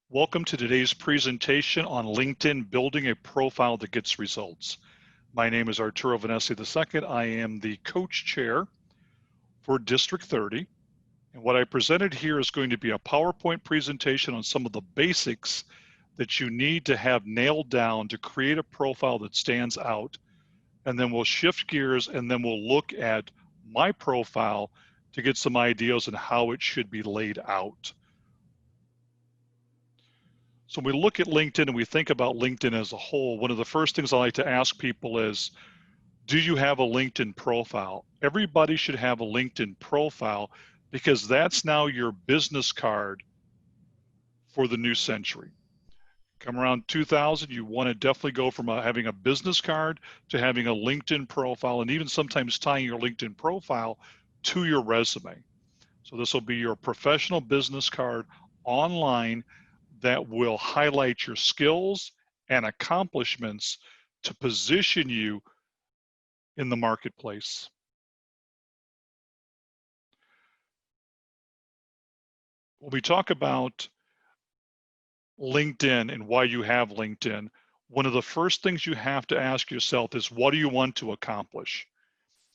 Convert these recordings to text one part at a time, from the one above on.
Welcome to today's presentation on LinkedIn Building a Profile that Gets Results. My name is Arturo Vanessi II. I am the coach chair for District 30. And what I presented here is going to be a PowerPoint presentation on some of the basics that you need to have nailed down to create a profile that stands out. And then we'll shift gears and then we'll look at my profile to get some ideas on how it should be laid out. So when we look at LinkedIn and we think about LinkedIn as a whole, one of the first things I like to ask people is, do you have a LinkedIn profile? Everybody should have a LinkedIn profile because that's now your business card for the new century. Come around 2000, you want to definitely go from having a business card to having a LinkedIn profile, and even sometimes tying your LinkedIn profile to your resume. So this will be your professional business card online that will highlight your skills and accomplishments to position you in the marketplace. When we talk about LinkedIn and why you have LinkedIn, one of the first things you have to ask yourself is, what do you want to accomplish?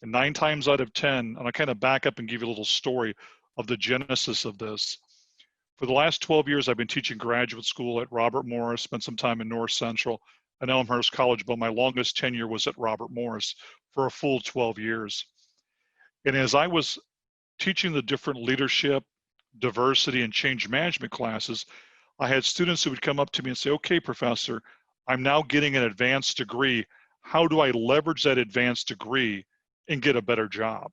And 9 times out of 10, and I'll kind of back up and give you a little story of the genesis of this. For the last 12 years, I've been teaching graduate school at Robert Morris, spent some time in North Central and Elmhurst College, but my longest tenure was at Robert Morris for a full 12 years. And as I was teaching the different leadership, diversity, and change management classes, I had students who would come up to me and say, okay, professor, I'm now getting an advanced degree. How do I leverage that advanced degree and get a better job?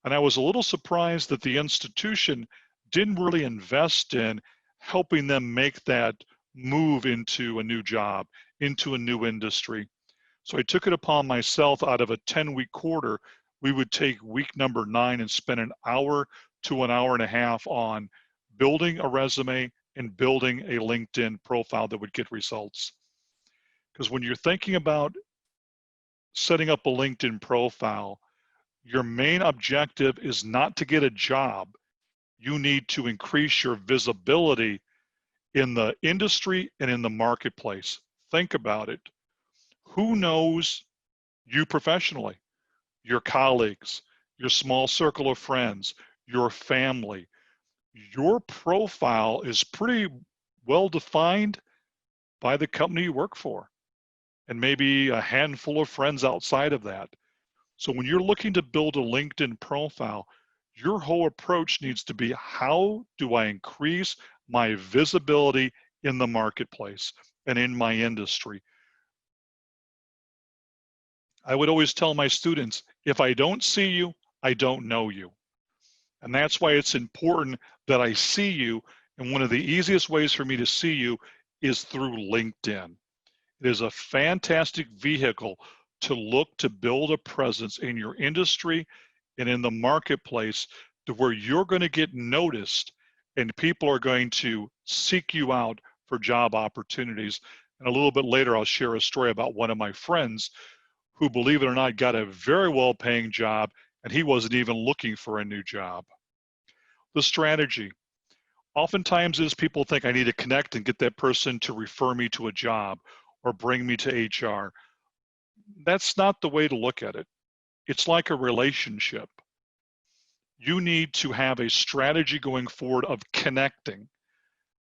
And I was a little surprised that the institution didn't really invest in helping them make that move into a new job, into a new industry. So I took it upon myself. Out of a 10-week quarter, we would take week number 9 and spend an hour to an hour and a half on building a resume and building a LinkedIn profile that would get results. Because when you're thinking about setting up a LinkedIn profile, your main objective is not to get a job. You need to increase your visibility in the industry and in the marketplace. Think about it. Who knows you professionally? Your colleagues, your small circle of friends, your family. Your profile is pretty well defined by the company you work for, and maybe a handful of friends outside of that. So when you're looking to build a LinkedIn profile, your whole approach needs to be, how do I increase my visibility in the marketplace and in my industry? I would always tell my students, if I don't see you, I don't know you. And that's why it's important that I see you. And one of the easiest ways for me to see you is through LinkedIn. It is a fantastic vehicle to look to build a presence in your industry and in the marketplace to where you're going to get noticed and people are going to seek you out for job opportunities. And a little bit later, I'll share a story about one of my friends who, believe it or not, got a very well-paying job, and he wasn't even looking for a new job. The strategy. Oftentimes is people think I need to connect and get that person to refer me to a job or bring me to HR. That's not the way to look at it. It's like a relationship. You need to have a strategy going forward of connecting.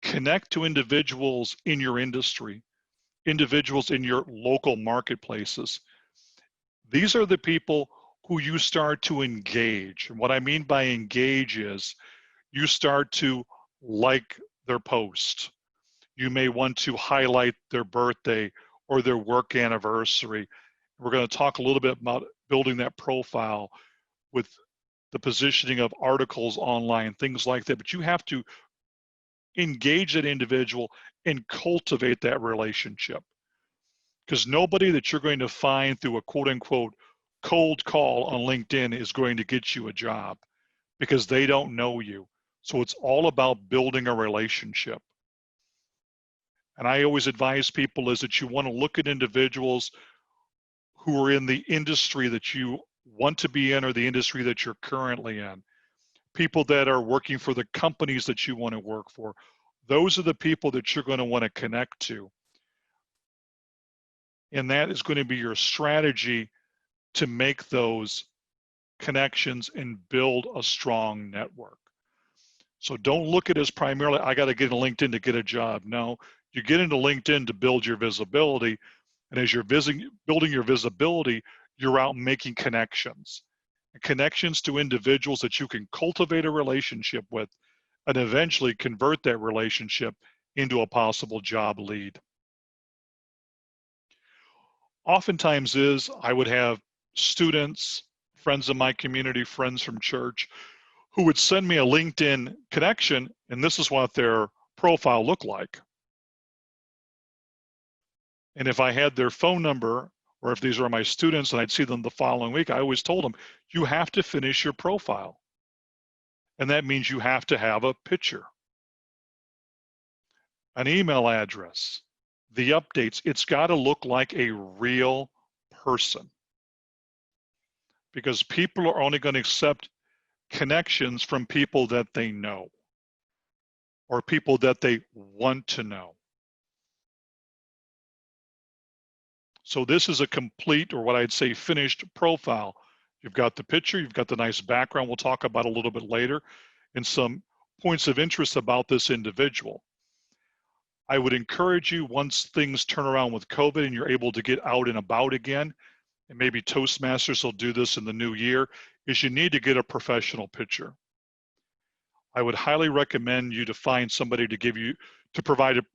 Connect to individuals in your industry, individuals in your local marketplaces. These are the people who you start to engage. And what I mean by engage is you start to like their post. You may want to highlight their birthday or their work anniversary. We're going to talk a little bit about building that profile with the positioning of articles online, things like that. But you have to engage that individual and cultivate that relationship. Because nobody that you're going to find through a quote unquote cold call on LinkedIn is going to get you a job because they don't know you. So it's all about building a relationship. And I always advise people is that you want to look at individuals who are in the industry that you want to be in or the industry that you're currently in. People that are working for the companies that you want to work for. Those are the people that you're going to want to connect to. And that is going to be your strategy to make those connections and build a strong network. So don't look at it as primarily, I got to get into LinkedIn to get a job. No, you get into LinkedIn to build your visibility. And as you're building your visibility, you're out making connections. Connections to individuals that you can cultivate a relationship with and eventually convert that relationship into a possible job lead. Oftentimes I would have students, friends in my community, friends from church, who would send me a LinkedIn connection, and this is what their profile looked like. And if I had their phone number, or if these were my students and I'd see them the following week, I always told them, you have to finish your profile. And that means you have to have a picture, an email address, the updates. It's got to look like a real person, because people are only going to accept connections from people that they know or people that they want to know. So this is a complete, or what I'd say, finished profile. You've got the picture, you've got the nice background we'll talk about a little bit later, and some points of interest about this individual. I would encourage you, once things turn around with COVID and you're able to get out and about again, and maybe Toastmasters will do this in the new year, is you need to get a professional picture. I would highly recommend you to find somebody to provide a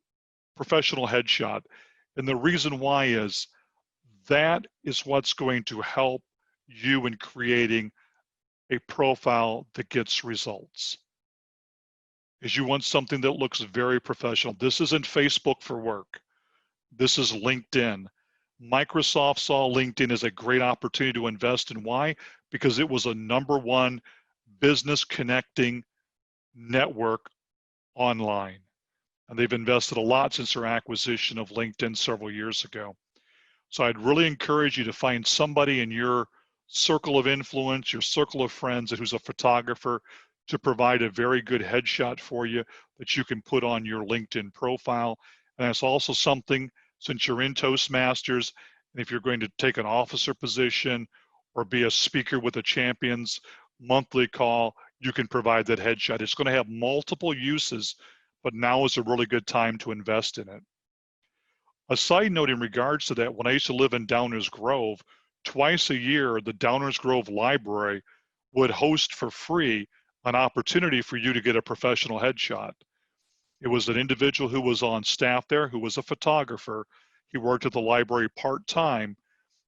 professional headshot. And the reason why is that is what's going to help you in creating a profile that gets results. Is you want something that looks very professional. This isn't Facebook for work. This is LinkedIn. Microsoft saw LinkedIn as a great opportunity to invest in. Why? Because it was a #1 business connecting network online. And they've invested a lot since their acquisition of LinkedIn several years ago. So I'd really encourage you to find somebody in your circle of influence, your circle of friends who's a photographer, to provide a very good headshot for you that you can put on your LinkedIn profile. And that's also something, since you're in Toastmasters, and if you're going to take an officer position or be a speaker with a Champions monthly call, you can provide that headshot. It's going to have multiple uses, but now is a really good time to invest in it. A side note in regards to that, when I used to live in Downers Grove, twice a year, the Downers Grove Library would host for free an opportunity for you to get a professional headshot. It was an individual who was on staff there, who was a photographer. He worked at the library part-time.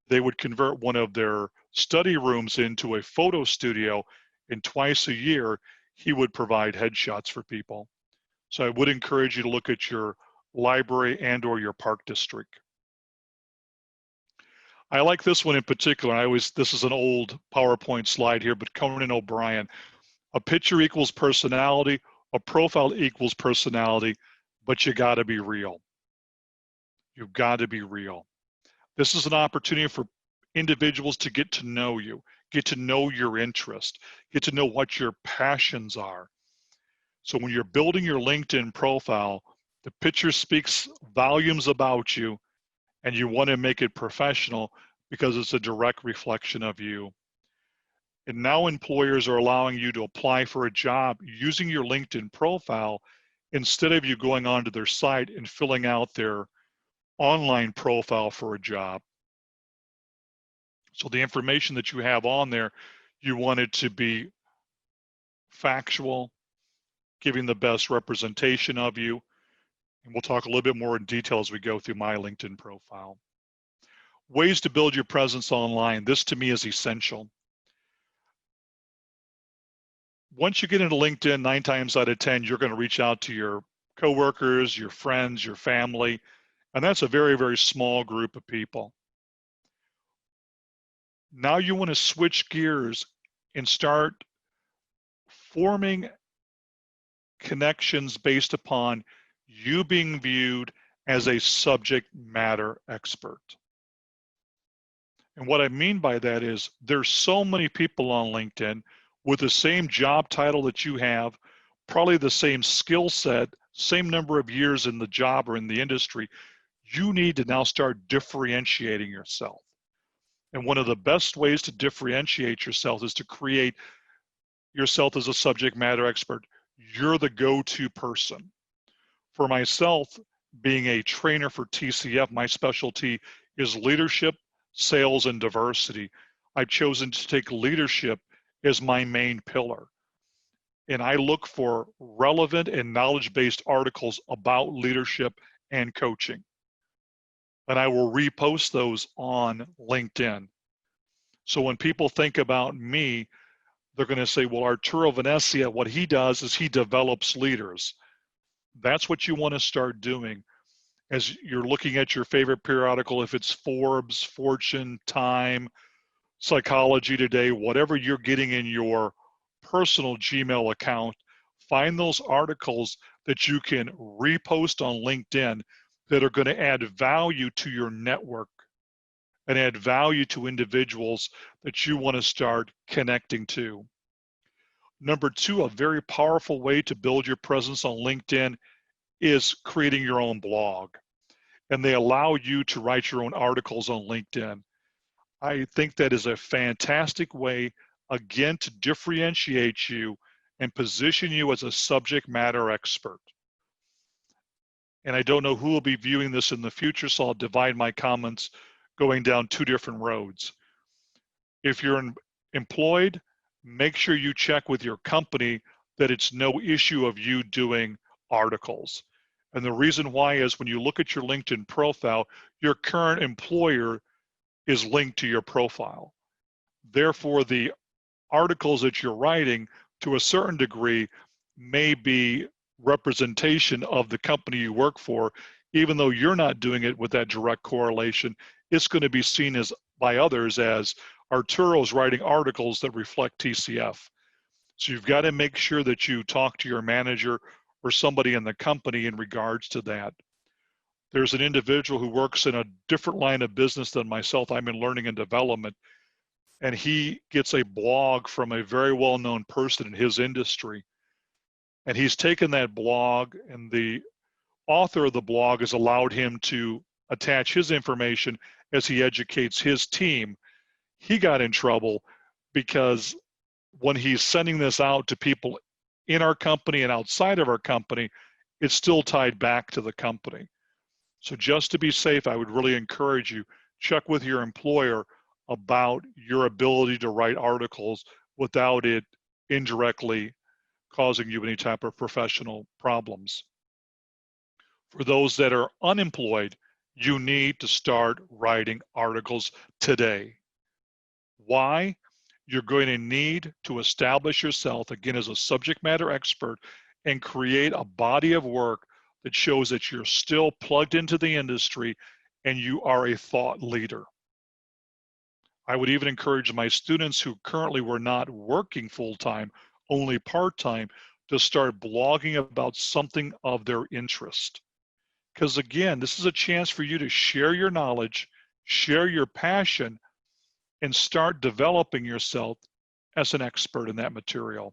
They would convert one of their study rooms into a photo studio, and twice a year, he would provide headshots for people. So I would encourage you to look at your library and or your park district. I like this one in particular. This is an old PowerPoint slide here, but Conan O'Brien. A picture equals personality, a profile equals personality, but you gotta be real. You've got to be real. This is an opportunity for individuals to get to know you, get to know your interest, get to know what your passions are. So when you're building your LinkedIn profile, the picture speaks volumes about you, and you want to make it professional because it's a direct reflection of you. And now employers are allowing you to apply for a job using your LinkedIn profile instead of you going onto their site and filling out their online profile for a job. So the information that you have on there, you want it to be factual, giving the best representation of you. And we'll talk a little bit more in detail as we go through my LinkedIn profile. Ways to build your presence online. This to me is essential. Once you get into LinkedIn, 9 times out of 10, you're going to reach out to your coworkers, your friends, your family, and that's a very, very small group of people. Now you want to switch gears and start forming connections based upon you being viewed as a subject matter expert. And what I mean by that is there's so many people on LinkedIn with the same job title that you have, probably the same skill set, same number of years in the job or in the industry, you need to now start differentiating yourself. And one of the best ways to differentiate yourself is to create yourself as a subject matter expert. You're the go-to person. For myself, being a trainer for TCF, my specialty is leadership, sales, and diversity. I've chosen to take leadership as my main pillar. And I look for relevant and knowledge-based articles about leadership and coaching. And I will repost those on LinkedIn. So when people think about me, they're going to say, well, Arturo Venezia, what he does is he develops leaders. That's what you want to start doing as you're looking at your favorite periodical, if it's Forbes, Fortune, Time, Psychology Today, whatever you're getting in your personal Gmail account, find those articles that you can repost on LinkedIn that are going to add value to your network and add value to individuals that you want to start connecting to. Number two, a very powerful way to build your presence on LinkedIn is creating your own blog. And they allow you to write your own articles on LinkedIn. I think that is a fantastic way, again, to differentiate you and position you as a subject matter expert. And I don't know who will be viewing this in the future, so I'll divide my comments going down two different roads. If you're employed, make sure you check with your company that it's no issue of you doing articles. And the reason why is when you look at your LinkedIn profile, your current employer is linked to your profile. Therefore, the articles that you're writing to a certain degree may be representation of the company you work for, even though you're not doing it with that direct correlation. It's going to be seen as by others as Arturo's writing articles that reflect TCF. So you've got to make sure that you talk to your manager or somebody in the company in regards to that. There's an individual who works in a different line of business than myself. I'm in learning and development, and he gets a blog from a very well-known person in his industry. And he's taken that blog, and the author of the blog has allowed him to attach his information as he educates his team. He got in trouble because when he's sending this out to people in our company and outside of our company, it's still tied back to the company. So just to be safe, I would really encourage you, check with your employer about your ability to write articles without it indirectly causing you any type of professional problems. For those that are unemployed, you need to start writing articles today. Why? You're going to need to establish yourself, again, as a subject matter expert and create a body of work that shows that you're still plugged into the industry and you are a thought leader. I would even encourage my students who currently were not working full-time, only part-time, to start blogging about something of their interest. Because again, this is a chance for you to share your knowledge, share your passion, and start developing yourself as an expert in that material.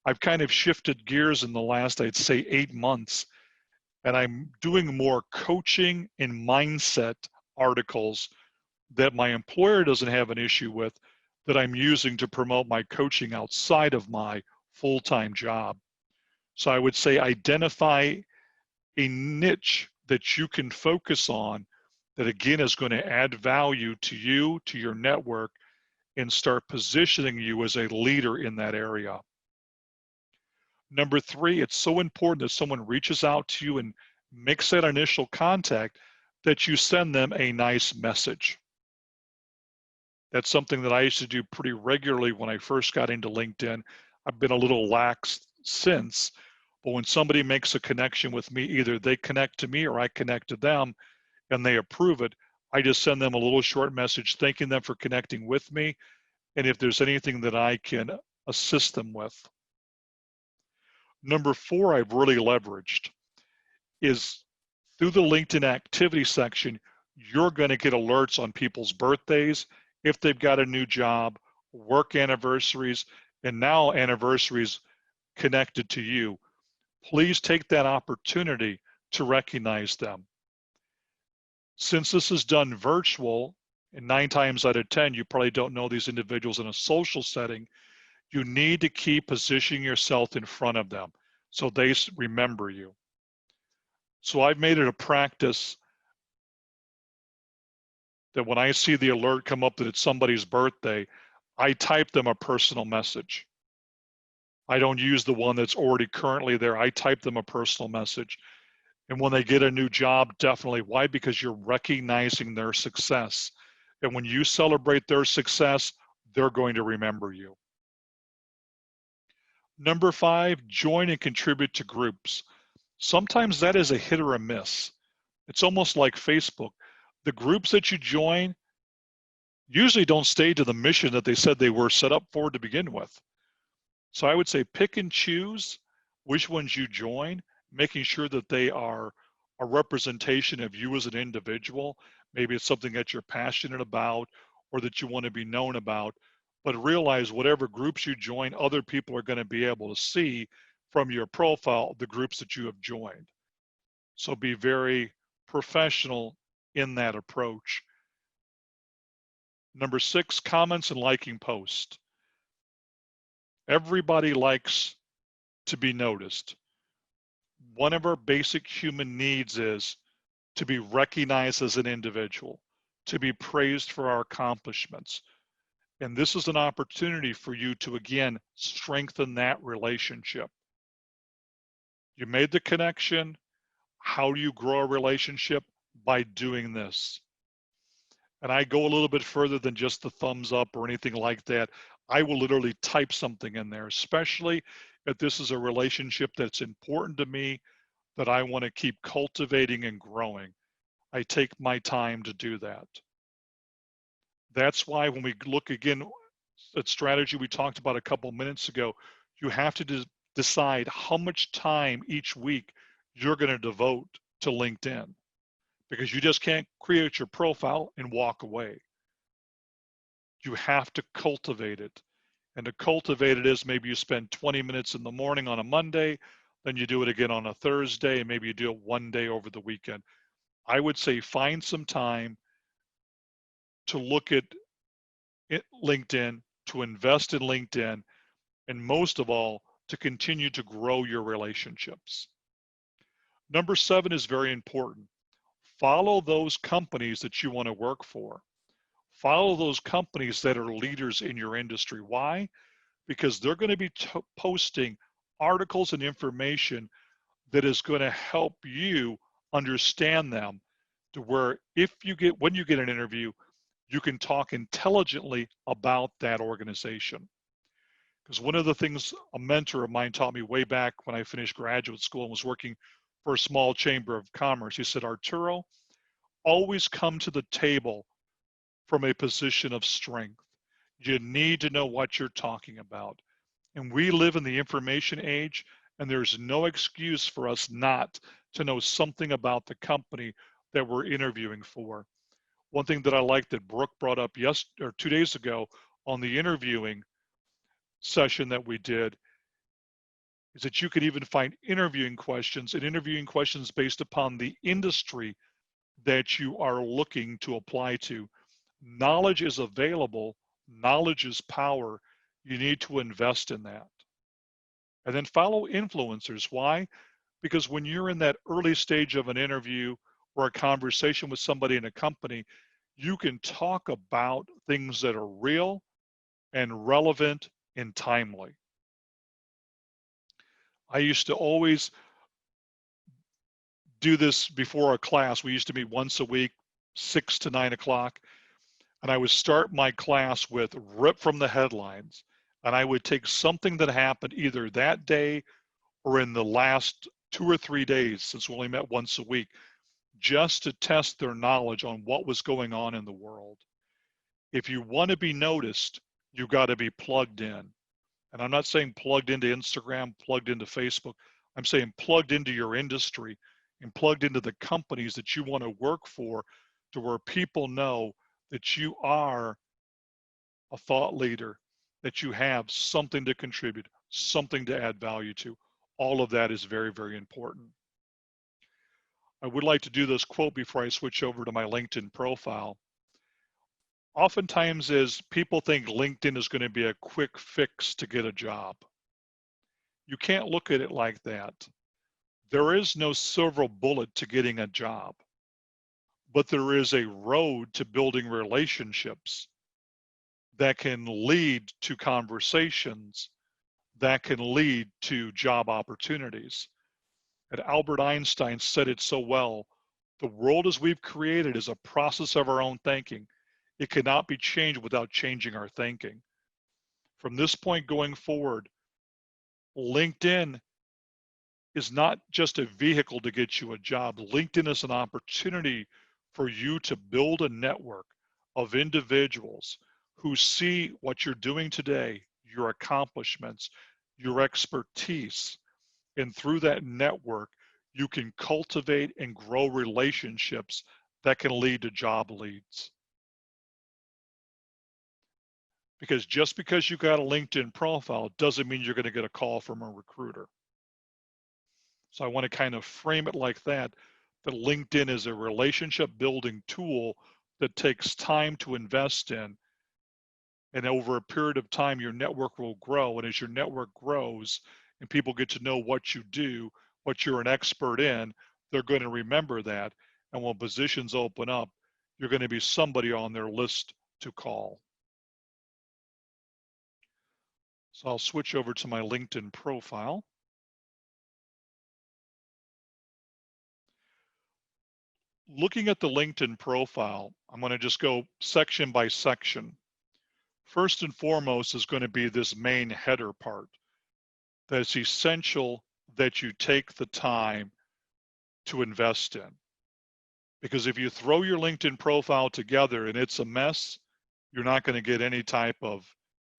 I've kind of shifted gears in the last, I'd say, 8 months, and I'm doing more coaching and mindset articles that my employer doesn't have an issue with, that I'm using to promote my coaching outside of my full-time job. So I would say identify a niche that you can focus on that again is going to add value to you, to your network, and start positioning you as a leader in that area. Number 3, it's so important that someone reaches out to you and makes that initial contact that you send them a nice message. That's something that I used to do pretty regularly when I first got into LinkedIn. I've been a little lax since, but when somebody makes a connection with me, either they connect to me or I connect to them and they approve it, I just send them a little short message thanking them for connecting with me, and if there's anything that I can assist them with. Number 4, I've really leveraged is through the LinkedIn activity section, you're going to get alerts on people's birthdays, if they've got a new job, work anniversaries, and now anniversaries connected to you. please take that opportunity to recognize them. Since this is done virtual, and 9 times out of 10, you probably don't know these individuals in a social setting, you need to keep positioning yourself in front of them so they remember you. So I've made it a practice that when I see the alert come up that it's somebody's birthday, I type them a personal message. I don't use the one that's already currently there. I type them a personal message. And when they get a new job, definitely. Why? Because you're recognizing their success. And when you celebrate their success, they're going to remember you. Number 5, join and contribute to groups. Sometimes that is a hit or a miss. It's almost like Facebook. The groups that you join usually don't stay to the mission that they said they were set up for to begin with. So I would say pick and choose which ones you join, making sure that they are a representation of you as an individual. Maybe it's something that you're passionate about or that you want to be known about, but realize whatever groups you join, other people are going to be able to see from your profile the groups that you have joined. So be very professional in that approach. Number 6, comments and liking posts. Everybody likes to be noticed. One of our basic human needs is to be recognized as an individual, to be praised for our accomplishments. And this is an opportunity for you to, again, strengthen that relationship. You made the connection. How do you grow a relationship? By doing this. And I go a little bit further than just the thumbs up or anything like that. I will literally type something in there, especially if this is a relationship that's important to me, that I want to keep cultivating and growing. I take my time to do that. That's why when we look again at strategy we talked about a couple minutes ago, you have to decide how much time each week you're going to devote to LinkedIn, because you just can't create your profile and walk away. You have to cultivate it. And to cultivate it is maybe you spend 20 minutes in the morning on a Monday, then you do it again on a Thursday, and maybe you do it one day over the weekend. I would say find some time to look at LinkedIn, to invest in LinkedIn, and most of all, to continue to grow your relationships. Number 7 is very important. Follow those companies that you want to work for. Follow those companies that are leaders in your industry. Why? Because they're going to be posting articles and information that is going to help you understand them, to where when you get an interview, you can talk intelligently about that organization. Because one of the things a mentor of mine taught me way back when I finished graduate school and was working for a small chamber of commerce, he said, Arturo, always come to the table from a position of strength. You need to know what you're talking about. And we live in the information age, and there's no excuse for us not to know something about the company that we're interviewing for. One thing that I like that Brooke brought up 2 days ago on the interviewing session that we did is that you could even find interviewing questions based upon the industry that you are looking to apply to. Knowledge is available. Knowledge is power. You need to invest in that. And then follow influencers. Why? Because when you're in that early stage of an interview or a conversation with somebody in a company, you can talk about things that are real and relevant and timely. I used to always do this before a class. We used to meet once a week, 6 to 9 o'clock. And I would start my class with rip from the headlines. And I would take something that happened either that day or in the last 2 or 3 days, since we only met once a week, just to test their knowledge on what was going on in the world. If you want to be noticed, you got to be plugged in. And I'm not saying plugged into Instagram, plugged into Facebook. I'm saying plugged into your industry and plugged into the companies that you want to work for, to where people know that you are a thought leader, that you have something to contribute, something to add value to. All of that is very, very important. I would like to do this quote before I switch over to my LinkedIn profile. Oftentimes is people think LinkedIn is going to be a quick fix to get a job. You can't look at it like that. There is no silver bullet to getting a job, but there is a road to building relationships that can lead to conversations that can lead to job opportunities. And Albert Einstein said it so well, the world as we've created is a process of our own thinking. It cannot be changed without changing our thinking. From this point going forward, LinkedIn is not just a vehicle to get you a job. LinkedIn is an opportunity for you to build a network of individuals who see what you're doing today, your accomplishments, your expertise, and through that network, you can cultivate and grow relationships that can lead to job leads. Because just because you got a LinkedIn profile doesn't mean you're going to get a call from a recruiter. So I want to kind of frame it like that LinkedIn is a relationship building tool that takes time to invest in. And over a period of time, your network will grow. And as your network grows and people get to know what you do, what you're an expert in, they're going to remember that. And when positions open up, you're going to be somebody on their list to call. So I'll switch over to my LinkedIn profile. Looking at the LinkedIn profile, I'm going to just go section by section. First and foremost is going to be this main header part. That it's essential that you take the time to invest in. Because if you throw your LinkedIn profile together and it's a mess, you're not going to get any type of,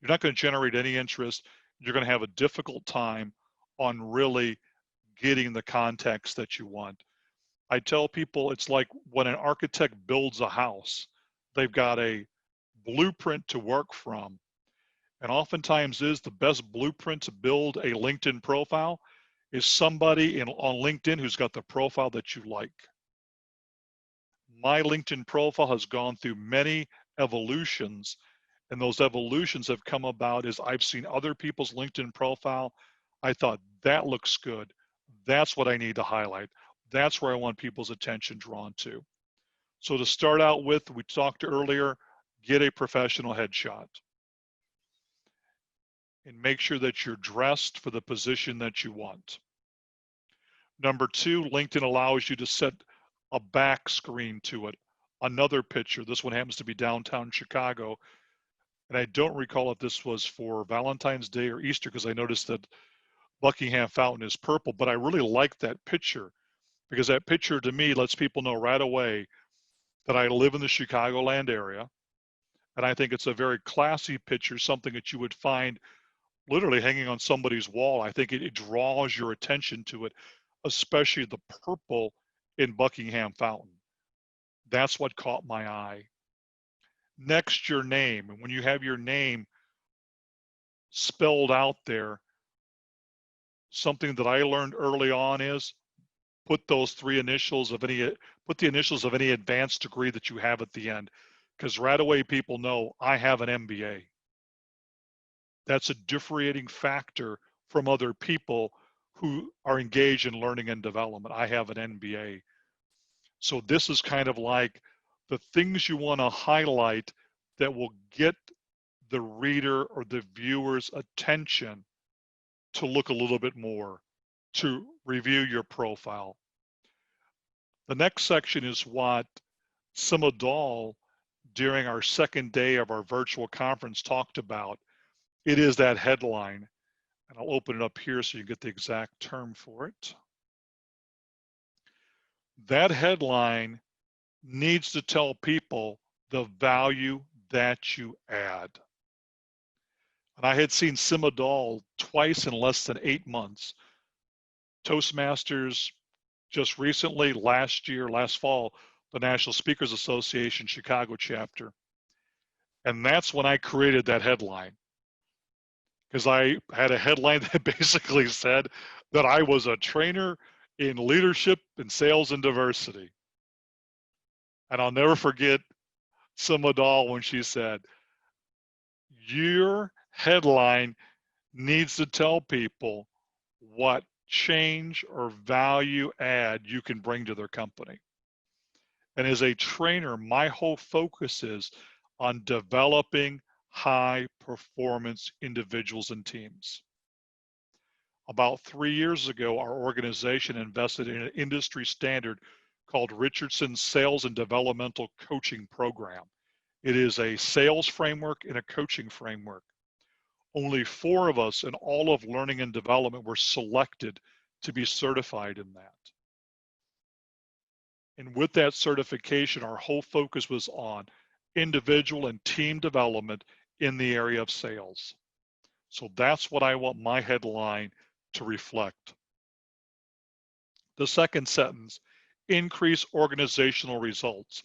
you're not going to generate any interest. You're going to have a difficult time on really getting the context that you want. I tell people it's like when an architect builds a house, they've got a blueprint to work from. And oftentimes is the best blueprint to build a LinkedIn profile is somebody on LinkedIn who's got the profile that you like. My LinkedIn profile has gone through many evolutions, and those evolutions have come about as I've seen other people's LinkedIn profile. I thought that looks good. That's what I need to highlight. That's where I want people's attention drawn to. So to start out with, we talked earlier, get a professional headshot. And make sure that you're dressed for the position that you want. Number two, LinkedIn allows you to set a back screen to it. Another picture, this one happens to be downtown Chicago. And I don't recall if this was for Valentine's Day or Easter because I noticed that Buckingham Fountain is purple, but I really like that picture because that picture to me lets people know right away that I live in the Chicagoland area. And I think it's a very classy picture, something that you would find literally hanging on somebody's wall. I think it draws your attention to it, especially the purple in Buckingham Fountain. That's what caught my eye. Next, your name. And when you have your name spelled out there, something that I learned early on is put those three initials of any, put the initials of any advanced degree that you have at the end. Because right away people know I have an MBA. That's a differentiating factor from other people who are engaged in learning and development. I have an MBA. So this is kind of like the things you want to highlight that will get the reader or the viewer's attention to look a little bit more, to review your profile. The next section is what Sima Dahl, during our second day of our virtual conference, talked about. It is that headline. And I'll open it up here so you get the exact term for it. That headline needs to tell people the value that you add. And I had seen Sima Dahl twice in less than 8 months. Toastmasters just recently, last fall, the National Speakers Association Chicago chapter. And that's when I created that headline. because I had a headline that basically said that I was a trainer in leadership and sales and diversity. And I'll never forget Sima Dahl when she said, your headline needs to tell people what change or value add you can bring to their company. And as a trainer, my whole focus is on developing high performance individuals and teams. About 3 years ago, our organization invested in an industry standard called Richardson's Sales and Developmental Coaching Program. It is a sales framework and a coaching framework. Only 4 of us in all of learning and development were selected to be certified in that. And with that certification, our whole focus was on individual and team development in the area of sales. So that's what I want my headline to reflect. The second sentence, increase organizational results.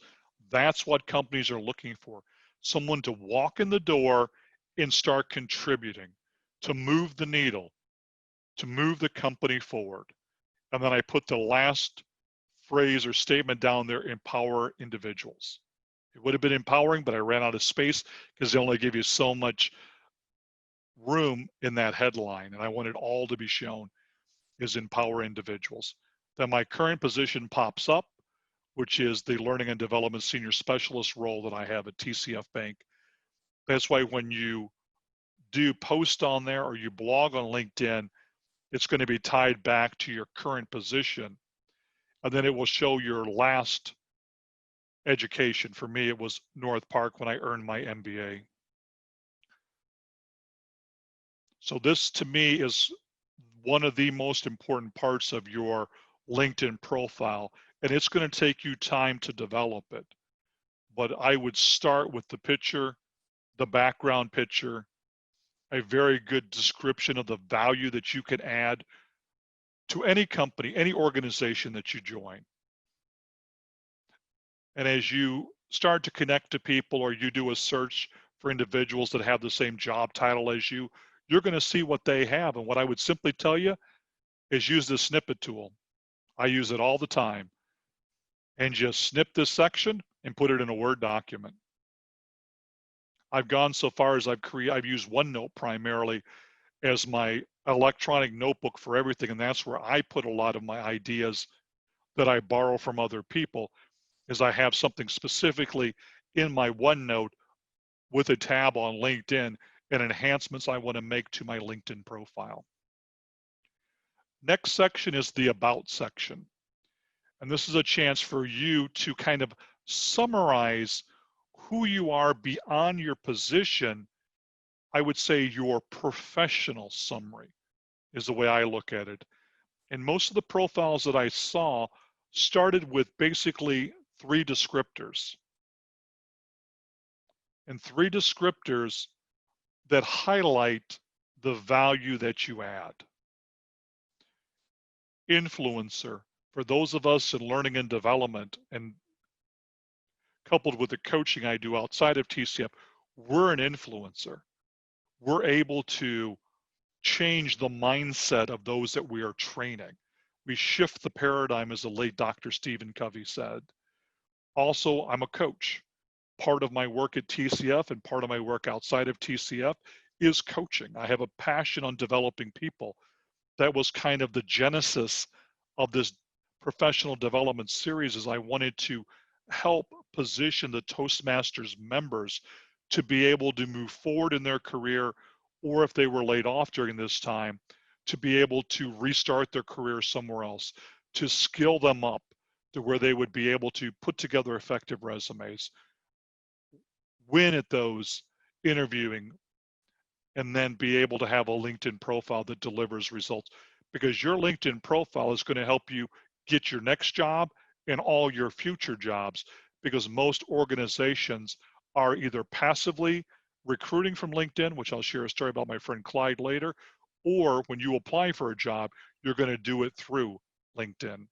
That's what companies are looking for. Someone to walk in the door and start contributing, to move the needle, to move the company forward. And then I put the last phrase or statement down there, empower individuals. It would have been empowering, but I ran out of space because they only give you so much room in that headline, and I wanted all to be shown is empower individuals. Then my current position pops up, which is the Learning and Development Senior Specialist role that I have at TCF Bank. That's why when you do post on there or you blog on LinkedIn, it's going to be tied back to your current position. And then it will show your last education. For me, it was North Park when I earned my MBA. So this to me is one of the most important parts of your LinkedIn profile, and it's going to take you time to develop it. But I would start with the picture, the background picture, a very good description of the value that you can add to any company, any organization that you join. And as you start to connect to people or you do a search for individuals that have the same job title as you, you're going to see what they have. And what I would simply tell you is use the snippet tool. I use it all the time. And just snip this section and put it in a Word document. I've gone so far as I've used OneNote primarily as my electronic notebook for everything. And that's where I put a lot of my ideas that I borrow from other people, is I have something specifically in my OneNote with a tab on LinkedIn and enhancements I want to make to my LinkedIn profile. Next section is the About section. And this is a chance for you to kind of summarize who you are beyond your position. I would say your professional summary is the way I look at it. And most of the profiles that I saw started with basically 3 descriptors. And 3 descriptors that highlight the value that you add. Influencer, for those of us in learning and development, and coupled with the coaching I do outside of TCF, we're an influencer. We're able to change the mindset of those that we are training. We shift the paradigm, as the late Dr. Stephen Covey said. Also, I'm a coach. Part of my work at TCF and part of my work outside of TCF is coaching. I have a passion on developing people. That was kind of the genesis of this professional development series, is I wanted to help position the Toastmasters members to be able to move forward in their career, or if they were laid off during this time, to be able to restart their career somewhere else, to skill them up to where they would be able to put together effective resumes, win at those interviewing, and then be able to have a LinkedIn profile that delivers results. Because your LinkedIn profile is going to help you get your next job and all your future jobs, because most organizations are either passively recruiting from LinkedIn, which I'll share a story about my friend Clyde later, or when you apply for a job, you're going to do it through LinkedIn.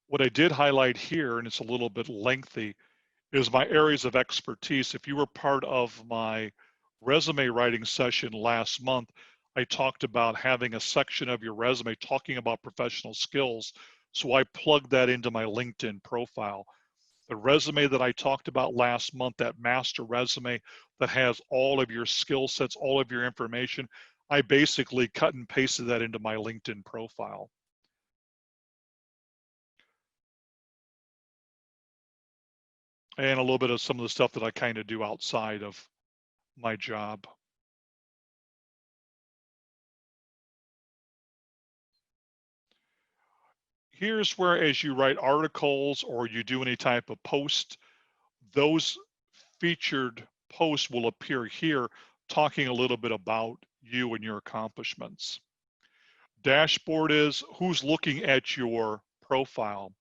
What I did highlight here, and it's a little bit lengthy, is my areas of expertise. If you were part of my resume writing session last month, I talked about having a section of your resume talking about professional skills. So I plugged that into my LinkedIn profile. The resume that I talked about last month, that master resume that has all of your skill sets, all of your information, I basically cut and pasted that into my LinkedIn profile. And a little bit of some of the stuff that I kind of do outside of my job. Here's where, as you write articles or you do any type of post, those featured posts will appear here, talking a little bit about you and your accomplishments. Dashboard is who's looking at your profile.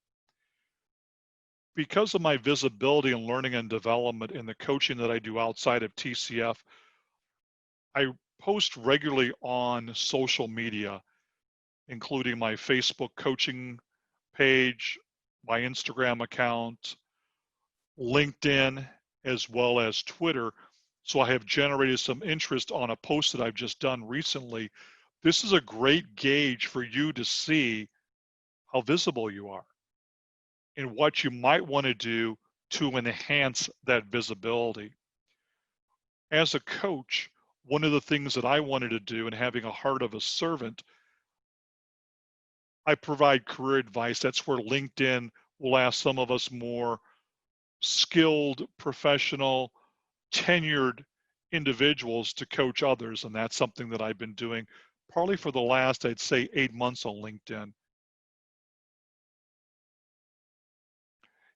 Because of my visibility and learning and development and the coaching that I do outside of TCF, I post regularly on social media, including my Facebook coaching page, my Instagram account, LinkedIn, as well as Twitter. So I have generated some interest on a post that I've just done recently. This is a great gauge for you to see how visible you are and what you might want to do to enhance that visibility. As a coach, one of the things that I wanted to do, and having a heart of a servant, I provide career advice. That's where LinkedIn will ask some of us more skilled, professional, tenured individuals to coach others. And that's something that I've been doing probably for the last, I'd say, 8 months on LinkedIn.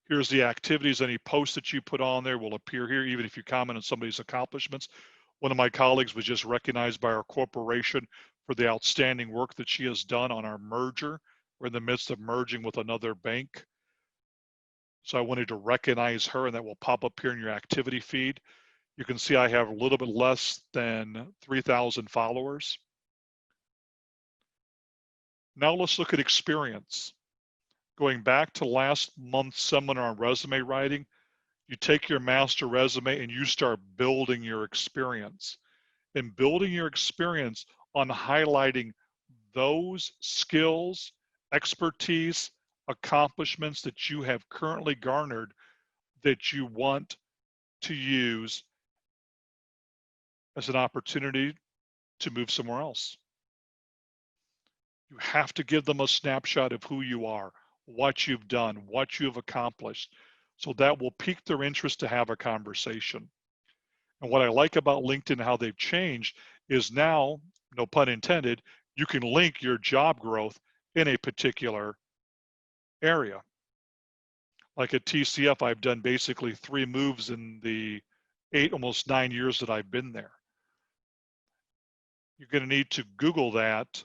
Here's the activities. Any posts that you put on there will appear here, even if you comment on somebody's accomplishments. One of my colleagues was just recognized by our corporation for the outstanding work that she has done on our merger. We're in the midst of merging with another bank. So I wanted to recognize her, and that will pop up here in your activity feed. You can see I have a little bit less than 3,000 followers. Now let's look at experience. Going back to last month's seminar on resume writing, you take your master resume and you start building your experience. And building your experience on highlighting those skills, expertise, accomplishments that you have currently garnered that you want to use as an opportunity to move somewhere else. You have to give them a snapshot of who you are, what you've done, what you've accomplished. So that will pique their interest to have a conversation. And what I like about LinkedIn, how they've changed, is now, no pun intended, you can link your job growth in a particular area. Like at TCF, I've done basically 3 moves in the 8, almost 9 years that I've been there. You're going to need to Google that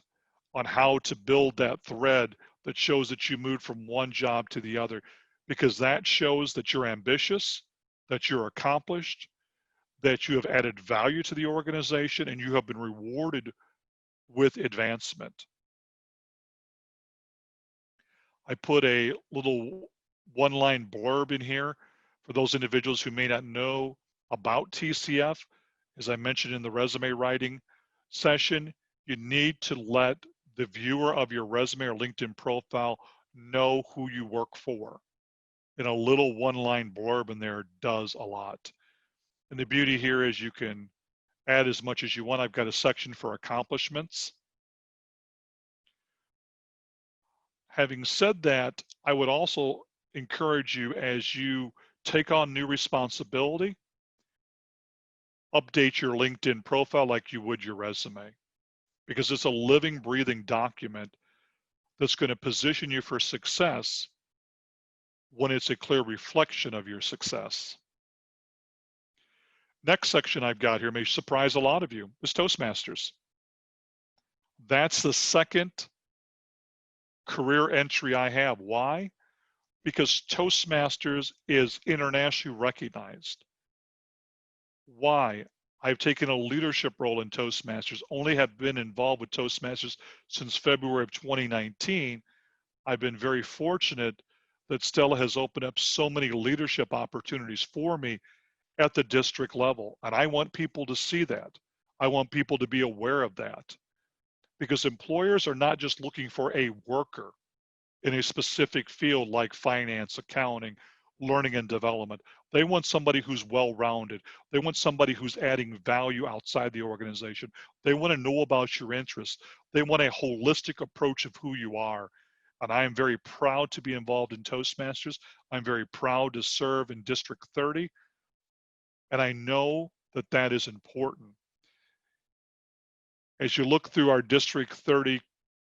on how to build that thread that shows that you moved from one job to the other, because that shows that you're ambitious, that you're accomplished, that you have added value to the organization, and you have been rewarded with advancement. I put a little one-line blurb in here for those individuals who may not know about TCF. As I mentioned in the resume writing session, you need to let the viewer of your resume or LinkedIn profile know who you work for. And a little one-line blurb in there does a lot. And the beauty here is you can add as much as you want. I've got a section for accomplishments. Having said that, I would also encourage you, as you take on new responsibility, update your LinkedIn profile like you would your resume, because it's a living, breathing document that's going to position you for success when it's a clear reflection of your success. Next section I've got here may surprise a lot of you, is Toastmasters. That's the second career entry I have. Why? Because Toastmasters is internationally recognized. Why? I've taken a leadership role in Toastmasters, only have been involved with Toastmasters since February of 2019. I've been very fortunate that Stella has opened up so many leadership opportunities for me at the district level. And I want people to see that. I want people to be aware of that, because employers are not just looking for a worker in a specific field like finance, accounting, learning and development. They want somebody who's well-rounded. They want somebody who's adding value outside the organization. They want to know about your interests. They want a holistic approach of who you are. And I am very proud to be involved in Toastmasters. I'm very proud to serve in District 30. And I know that that is important. As you look through our District 30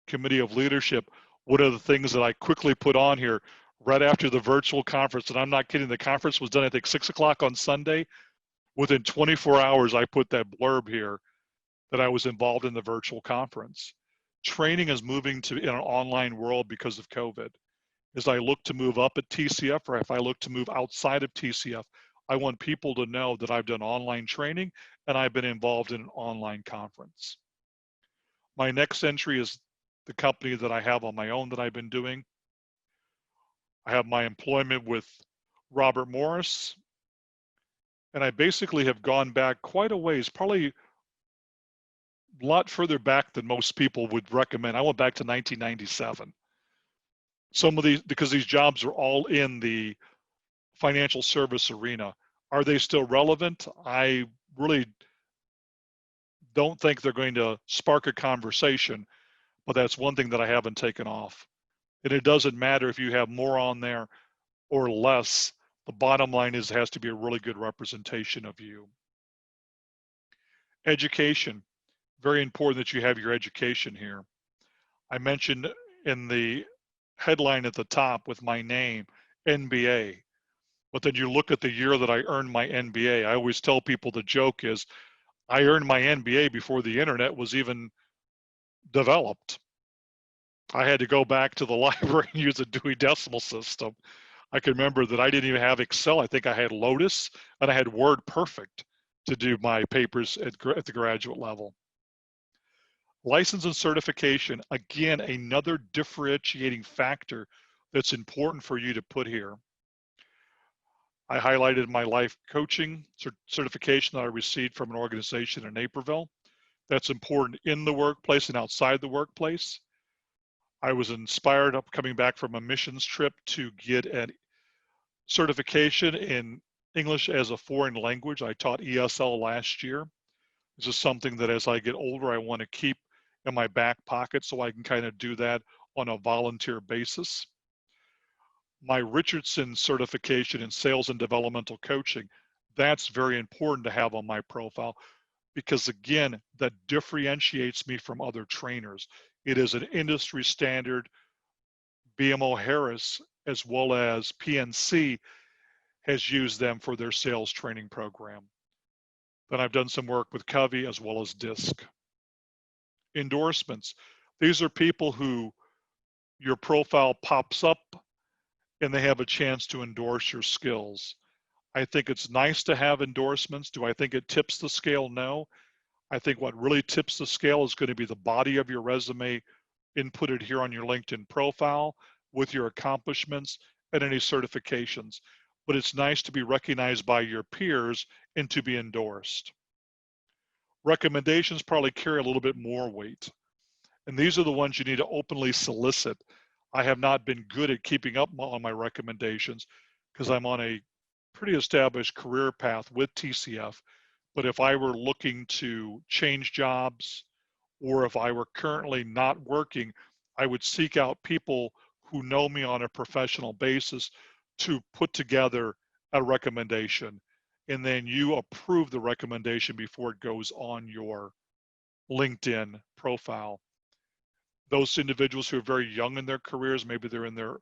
Committee of Leadership, one of the things that I quickly put on here right after the virtual conference, and I'm not kidding, the conference was done, I think 6 o'clock on Sunday. Within 24 hours, I put that blurb here that I was involved in the virtual conference. Training is moving to in an online world because of COVID. As I look to move up at TCF, or if I look to move outside of TCF, I want people to know that I've done online training and I've been involved in an online conference. My next entry is the company that I have on my own that I've been doing. I have my employment with Robert Morris, and I basically have gone back quite a ways, probably a lot further back than most people would recommend. I went back to 1997. Some of these, because these jobs are all in the financial service arena. Are they still relevant? I really don't think they're going to spark a conversation, but that's one thing that I haven't taken off. And it doesn't matter if you have more on there or less. The bottom line is it has to be a really good representation of you. Education, very important that you have your education here. I mentioned in the headline at the top with my name, NBA. But then you look at the year that I earned my NBA. I always tell people the joke is I earned my NBA before the internet was even developed. I had to go back to the library and use a Dewey Decimal System. I can remember that I didn't even have Excel. I think I had Lotus and I had WordPerfect to do my papers at the graduate level. License and certification, again, another differentiating factor that's important for you to put here. I highlighted my life coaching certification that I received from an organization in Naperville. That's important in the workplace and outside the workplace. I was inspired up coming back from a missions trip to get a certification in English as a foreign language. I taught ESL last year. This is something that as I get older, I want to keep in my back pocket so I can kind of do that on a volunteer basis. My Richardson certification in sales and developmental coaching, that's very important to have on my profile because again, that differentiates me from other trainers. It is an industry standard. BMO Harris as well as PNC has used them for their sales training program. Then I've done some work with Covey as well as DISC. Endorsements. These are people who your profile pops up and they have a chance to endorse your skills. I think it's nice to have endorsements. Do I think it tips the scale? No. I think what really tips the scale is going to be the body of your resume inputted here on your LinkedIn profile with your accomplishments and any certifications. But it's nice to be recognized by your peers and to be endorsed. Recommendations probably carry a little bit more weight. And these are the ones you need to openly solicit. I have not been good at keeping up on my recommendations because I'm on a pretty established career path with TCF. But if I were looking to change jobs or if I were currently not working, I would seek out people who know me on a professional basis to put together a recommendation. And then you approve the recommendation before it goes on your LinkedIn profile. Those individuals who are very young in their careers, maybe they're in their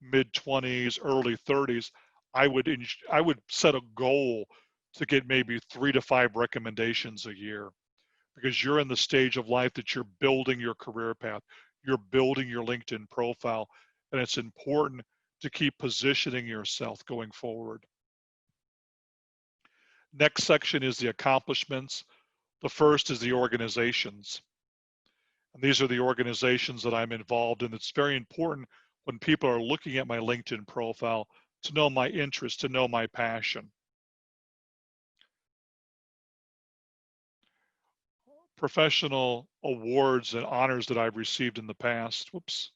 mid-20s, early 30s, I would set a goal to get maybe 3 to 5 recommendations a year because you're in the stage of life that you're building your career path, you're building your LinkedIn profile, and it's important to keep positioning yourself going forward. Next section is the accomplishments. The first is the organizations. And these are the organizations that I'm involved in. It's very important when people are looking at my LinkedIn profile to know my interest, to know my passion. professional awards and honors that I've received in the past. Whoops.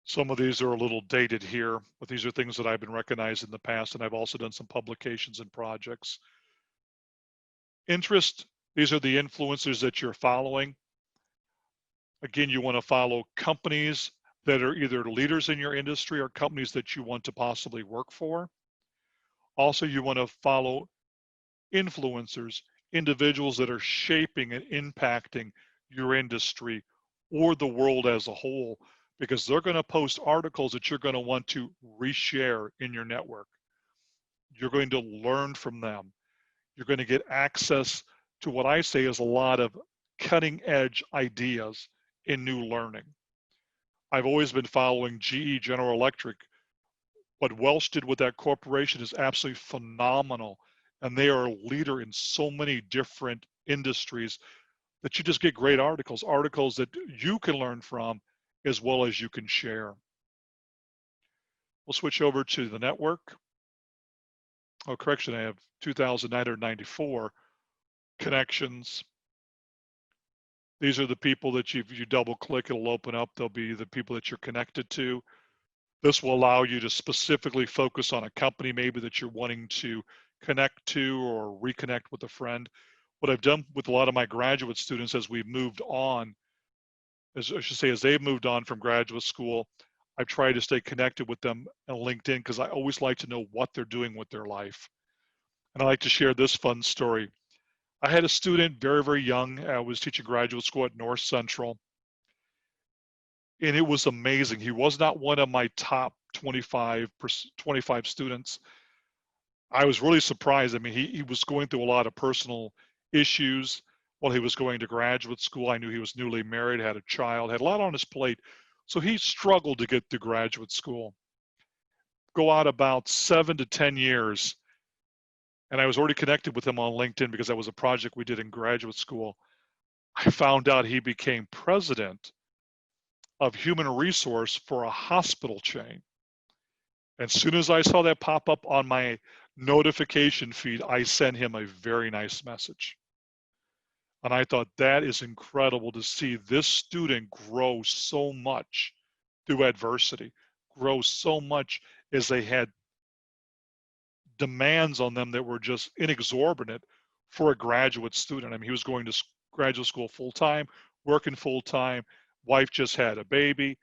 Some of these are a little dated here, but these are things that I've been recognized in the past, and I've also done some publications and projects. Interest, these are the influencers that you're following. Again, you want to follow companies that are either leaders in your industry or companies that you want to possibly work for. Also, you want to follow influencers, individuals that are shaping and impacting your industry or the world as a whole, because they're going to post articles that you're going to want to reshare in your network. You're going to learn from them. You're going to get access to what I say is a lot of cutting edge ideas in new learning. I've always been following GE, General Electric. What Welch did with that corporation is absolutely phenomenal. And they are a leader in so many different industries that you just get great articles that you can learn from as well as you can share. We'll switch over to the network. Oh, correction, I have 2,994 connections. These are the people that if you double click, it'll open up. They'll be the people that you're connected to. This will allow you to specifically focus on a company maybe that you're wanting to connect to or reconnect with a friend. What I've done with a lot of my graduate students as we've moved on, as I should say, as they've moved on from graduate school, I've tried to stay connected with them on LinkedIn because I always like to know what they're doing with their life. And I like to share this fun story. I had a student very, very young. I was teaching graduate school at North Central. And it was amazing. He was not one of my top 25 students. I was really surprised. I mean, he was going through a lot of personal issues while he was going to graduate school. I knew he was newly married, had a child, had a lot on his plate. So he struggled to get through graduate school. Go out about 7 to 10 years. And I was already connected with him on LinkedIn because that was a project we did in graduate school. I found out he became president of human resource for a hospital chain. As soon as I saw that pop up on my notification feed, I sent him a very nice message. And I thought that is incredible to see this student grow so much through adversity, grow so much as they had demands on them that were just inexorbitant for a graduate student. I mean, he was going to graduate school full-time, working full-time, wife just had a baby.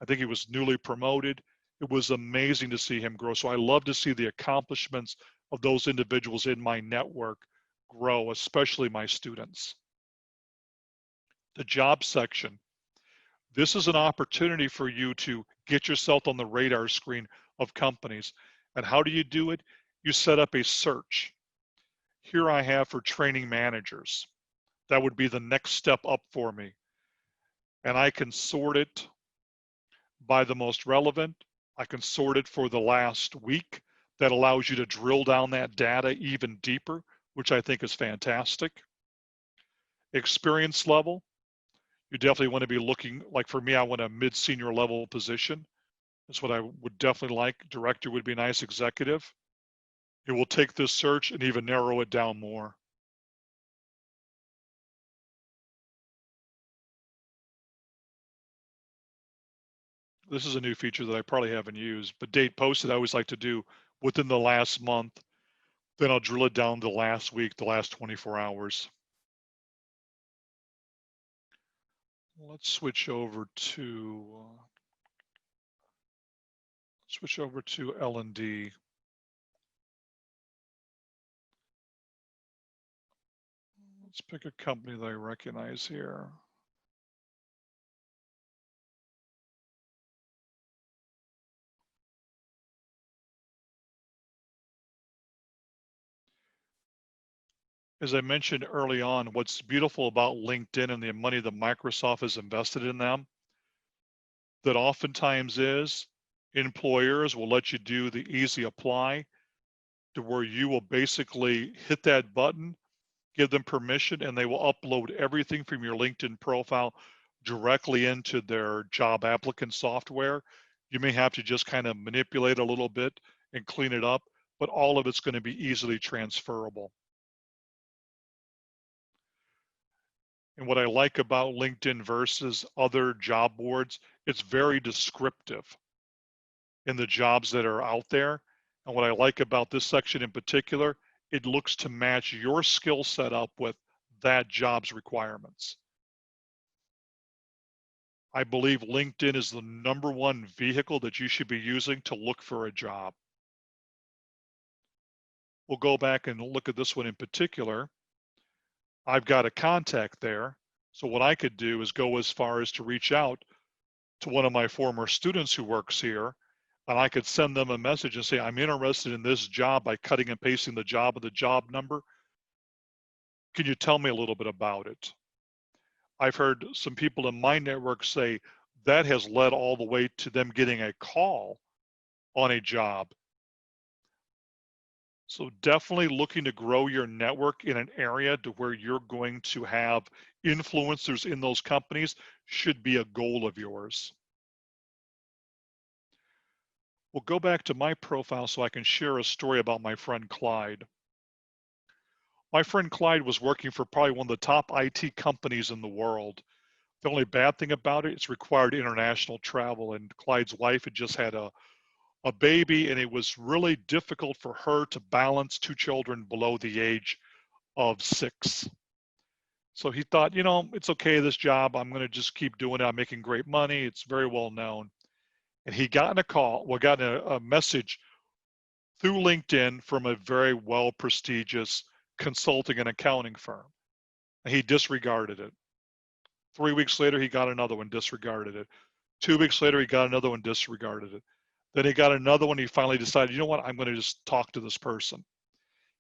I think he was newly promoted. It was amazing to see him grow. So I love to see the accomplishments of those individuals in my network grow, especially my students. The job section. This is an opportunity for you to get yourself on the radar screen of companies. And how do you do it? You set up a search. Here I have for training managers. That would be the next step up for me. And I can sort it by the most relevant. I can sort it for the last week. That allows you to drill down that data even deeper, which I think is fantastic. Experience level. You definitely want to be looking, like for me, I want a mid-senior level position. That's what I would definitely like. Director would be nice, executive. It will take this search and even narrow it down more. This is a new feature that I probably haven't used, but date posted I always like to do within the last month. Then I'll drill it down to the last week, the last 24 hours. Let's switch over to L&D. Let's pick a company that I recognize here. As I mentioned early on, what's beautiful about LinkedIn and the money that Microsoft has invested in them, that oftentimes is employers will let you do the easy apply to where you will basically hit that button, give them permission, and they will upload everything from your LinkedIn profile directly into their job applicant software. You may have to just kind of manipulate a little bit and clean it up, but all of it's going to be easily transferable. And what I like about LinkedIn versus other job boards, it's very descriptive in the jobs that are out there. And what I like about this section in particular, it looks to match your skill set up with that job's requirements. I believe LinkedIn is the #1 vehicle that you should be using to look for a job. We'll go back and look at this one in particular. I've got a contact there. So what I could do is go as far as to reach out to one of my former students who works here, and I could send them a message and say, I'm interested in this job, by cutting and pasting the job and the job number. Can you tell me a little bit about it? I've heard some people in my network say that has led all the way to them getting a call on a job. So definitely looking to grow your network in an area to where you're going to have influencers in those companies should be a goal of yours. We'll go back to my profile so I can share a story about my friend Clyde. My friend Clyde was working for probably one of the top IT companies in the world. The only bad thing about it, it's required international travel, and Clyde's wife had just had a baby, and it was really difficult for her to balance 2 children below the age of 6. So he thought, it's okay, this job, I'm going to just keep doing it. I'm making great money. It's very well known. And he got a message through LinkedIn from a very well prestigious consulting and accounting firm. And he disregarded it. 3 weeks later, he got another one, disregarded it. 2 weeks later, he got another one, disregarded it. Then he got another one. He finally decided, you know what, I'm going to just talk to this person.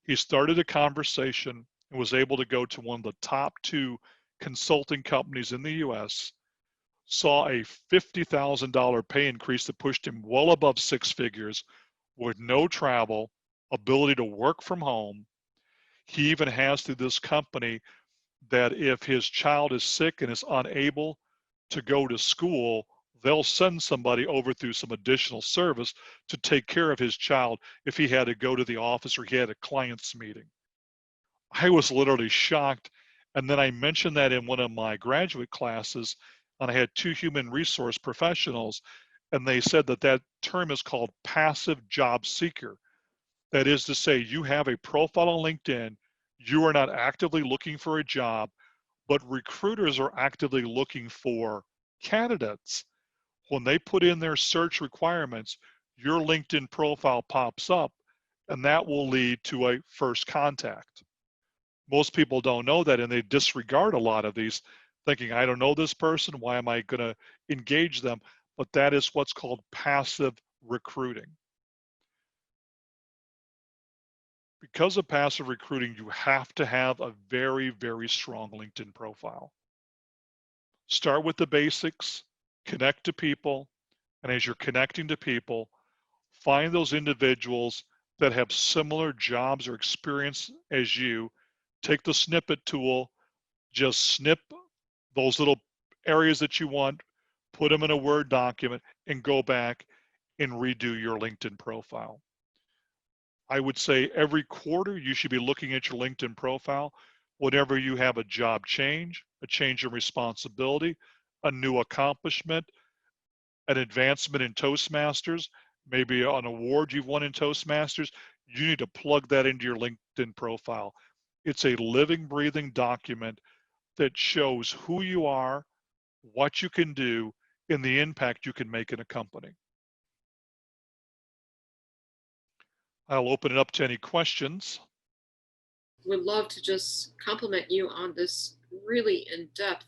He started a conversation and was able to go to one of the top 2 consulting companies in the US, saw a $50,000 pay increase that pushed him well above 6 figures with no travel, ability to work from home. He even has through this company that if his child is sick and is unable to go to school, they'll send somebody over through some additional service to take care of his child if he had to go to the office or he had a client's meeting. I was literally shocked. And then I mentioned that in one of my graduate classes, and I had 2 human resource professionals, and they said that that term is called passive job seeker. That is to say, you have a profile on LinkedIn, you are not actively looking for a job, but recruiters are actively looking for candidates. When they put in their search requirements, your LinkedIn profile pops up, and that will lead to a first contact. Most people don't know that, and they disregard a lot of these, thinking, I don't know this person, why am I going to engage them? But that is what's called passive recruiting. Because of passive recruiting, you have to have a very, very strong LinkedIn profile. Start with the basics, connect to people, and as you're connecting to people, find those individuals that have similar jobs or experience as you. Take the snippet tool, just snip those little areas that you want, put them in a Word document, and go back and redo your LinkedIn profile. I would say every quarter you should be looking at your LinkedIn profile whenever you have a job change, a change in responsibility, a new accomplishment, an advancement in Toastmasters, maybe an award you've won in Toastmasters. You need to plug that into your LinkedIn profile. It's a living, breathing document that shows who you are, what you can do, and the impact you can make in a company. I'll open it up to any questions. Would love to just compliment you on this really in-depth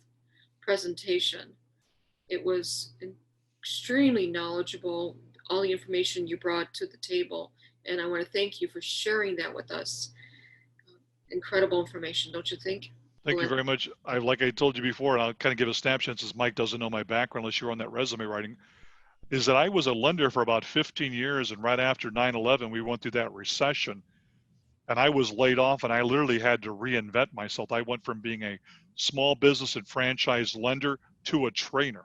presentation. It was extremely knowledgeable, all the information you brought to the table, and I want to thank you for sharing that with us. Incredible information, don't you think? Thank you very much. Like I told you before, and I'll kind of give a snapshot since Mike doesn't know my background unless you're on that resume writing, is that I was a lender for about 15 years, and right after 9/11, we went through that recession, and I was laid off, and I literally had to reinvent myself. I went from being a small business and franchise lender to a trainer,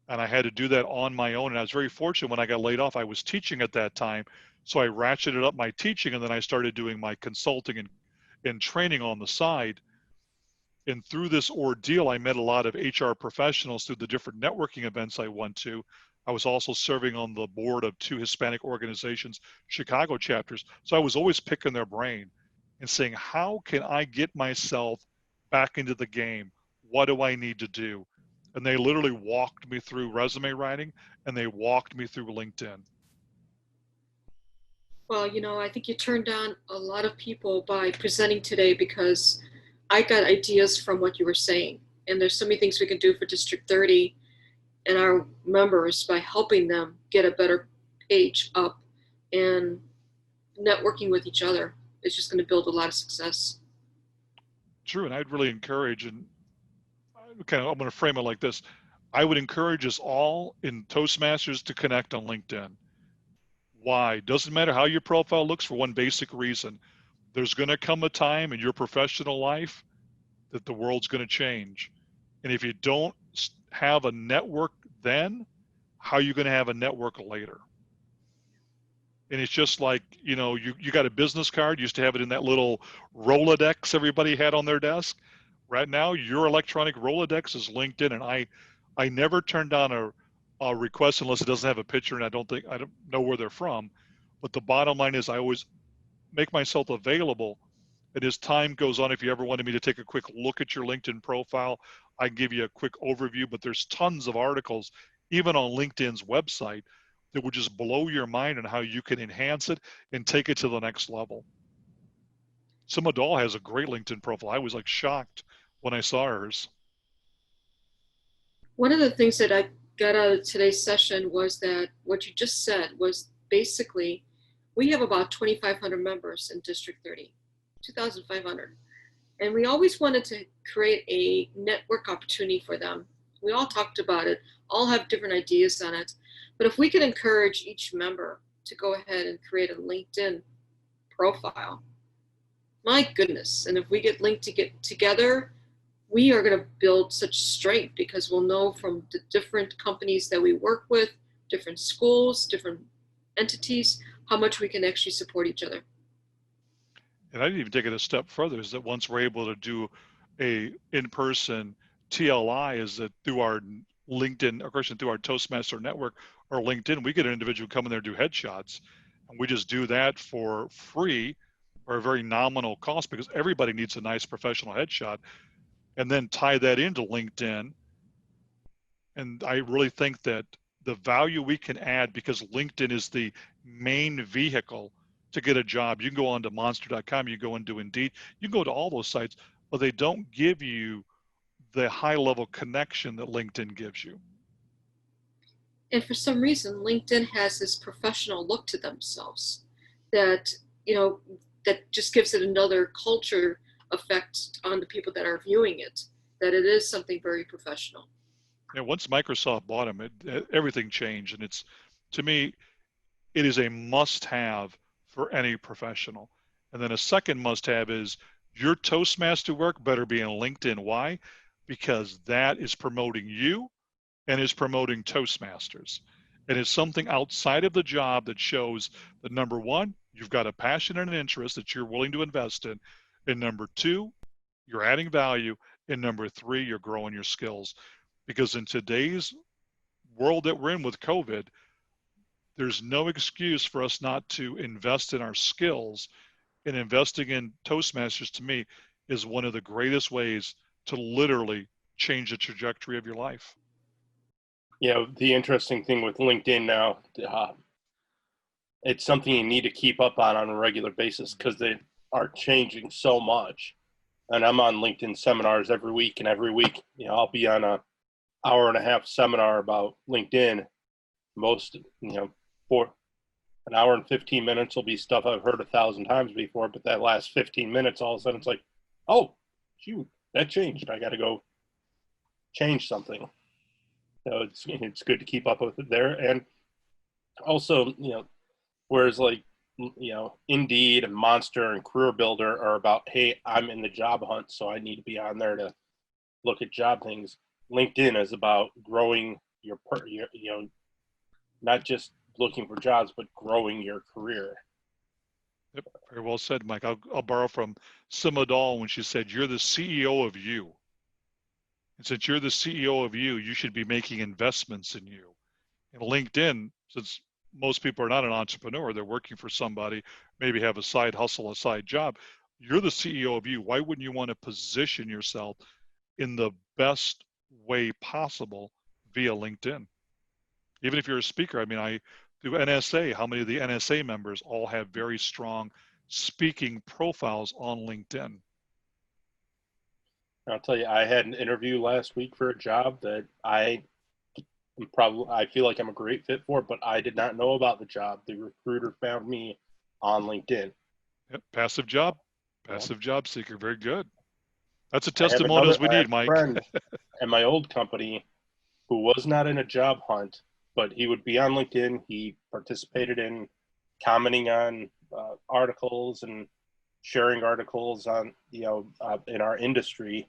and I had to do that on my own, and I was very fortunate when I got laid off. I was teaching at that time, so I ratcheted up my teaching, and then I started doing my consulting and training on the side. And through this ordeal, I met a lot of HR professionals through the different networking events I went to. I was also serving on the board of 2 Hispanic organizations, Chicago chapters. So I was always picking their brain and saying, how can I get myself back into the game? What do I need to do? And they literally walked me through resume writing, and they walked me through LinkedIn. Well, I think you turned on a lot of people by presenting today, because I got ideas from what you were saying. And there's so many things we can do for District 30 and our members by helping them get a better page up, and networking with each other is just going to build a lot of success. True, and I'd really encourage, and I'm going to frame it like this. I would encourage us all in Toastmasters to connect on LinkedIn. Why? Doesn't matter how your profile looks, for one basic reason. There's going to come a time in your professional life that the world's going to change. And if you don't have a network then, how are you going to have a network later? And it's just like, you got a business card, you used to have it in that little Rolodex everybody had on their desk. Right now, your electronic Rolodex is LinkedIn, and I never turn down a request unless it doesn't have a picture, and I don't know where they're from. But the bottom line is I always make myself available. And as time goes on, if you ever wanted me to take a quick look at your LinkedIn profile, I can give you a quick overview, but there's tons of articles, even on LinkedIn's website, that would just blow your mind on how you can enhance it and take it to the next level. Sima Doll has a great LinkedIn profile. I was like shocked when I saw hers. One of the things that I got out of today's session was that what you just said was basically, we have about 2,500 members in District 30, 2,500. And we always wanted to create a network opportunity for them. We all talked about it, all have different ideas on it. But if we could encourage each member to go ahead and create a LinkedIn profile, my goodness. And if we get linked to get together, we are going to build such strength, because we'll know from the different companies that we work with, different schools, different entities, how much we can actually support each other. And I'd even take it a step further, is that once we're able to do a in-person TLI, is that through our LinkedIn, of course, through our Toastmaster network or LinkedIn, we get an individual come in there and do headshots. And we just do that for free or a very nominal cost, because everybody needs a nice professional headshot, and then tie that into LinkedIn. And I really think that the value we can add, because LinkedIn is the main vehicle to get a job. You can go on to monster.com, you go into Indeed, you can go to all those sites, but they don't give you the high level connection that LinkedIn gives you. And for some reason, LinkedIn has this professional look to themselves that, that just gives it another culture effect on the people that are viewing it, that it is something very professional. And once Microsoft bought them, everything changed. And to me, it is a must have for any professional. And then a second must have is your Toastmaster work better be on LinkedIn. Why? Because that is promoting you and is promoting Toastmasters. And it's something outside of the job that shows that, number one, you've got a passion and an interest that you're willing to invest in. And number two, you're adding value. And number three, you're growing your skills. Because in today's world that we're in with COVID, there's no excuse for us not to invest in our skills. And investing in Toastmasters, to me, is one of the greatest ways to literally change the trajectory of your life. The interesting thing with LinkedIn now, it's something you need to keep up on a regular basis, because they are changing so much. And I'm on LinkedIn seminars every week, and every week, I'll be on a hour and a half seminar about LinkedIn. Most, for an hour and 15 minutes will be stuff I've heard 1,000 times before, but that last 15 minutes, all of a sudden it's like, oh, shoot, that changed. I got to go change something. So it's good to keep up with it there. And also, whereas like, Indeed and Monster and Career Builder are about, hey, I'm in the job hunt, so I need to be on there to look at job things. LinkedIn is about growing your not just looking for jobs, but growing your career. Yep, very well said, Mike. I'll borrow from Sima Dahl when she said, "You're the CEO of you." And since you're the CEO of you, you should be making investments in you. And LinkedIn, since most people are not an entrepreneur, they're working for somebody, maybe have a side hustle, a side job. You're the CEO of you. Why wouldn't you want to position yourself in the best way possible via LinkedIn? Even if you're a speaker, I mean, I do NSA. How many of the NSA members all have very strong speaking profiles on LinkedIn? I'll tell you, I had an interview last week for a job that I feel like I'm a great fit for, but I did not know about the job. The recruiter found me on LinkedIn. Yep, passive job seeker. Very good. That's a I have testimonials we need, a Mike. friend at my old company who was not in a job hunt, but he would be on LinkedIn. He participated in commenting on articles and sharing articles on, in our industry.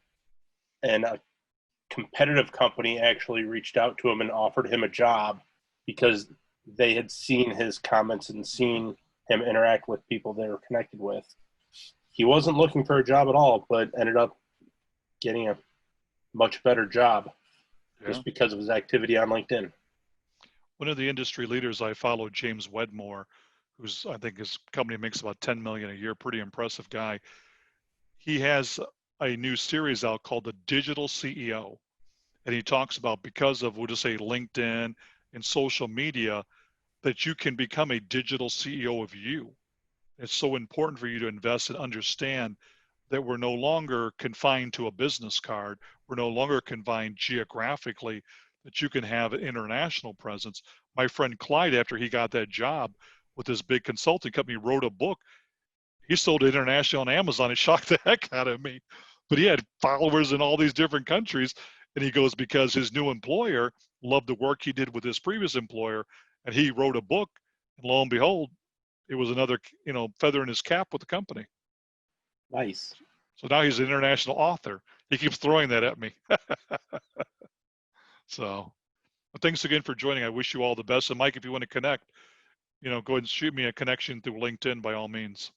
And a competitive company actually reached out to him and offered him a job because they had seen his comments and seen him interact with people they were connected with. He wasn't looking for a job at all, but ended up getting a much better job just because of his activity on LinkedIn. One of the industry leaders I follow, James Wedmore, who's, I think his company makes about 10 million a year, pretty impressive guy. He has a new series out called The Digital CEO. And he talks about, because of, we'll just say, LinkedIn and social media, that you can become a digital CEO of you. It's so important for you to invest and understand that we're no longer confined to a business card. We're no longer confined geographically, that you can have an international presence. My friend Clyde, after he got that job with this big consulting company, wrote a book. He sold it international on Amazon. It shocked the heck out of me. But he had followers in all these different countries. And he goes, because his new employer loved the work he did with his previous employer, and he wrote a book, and lo and behold, it was another, feather in his cap with the company. Nice. So now he's an international author. He keeps throwing that at me. So, well, thanks again for joining. I wish you all the best. And Mike, if you want to connect, go ahead and shoot me a connection through LinkedIn by all means.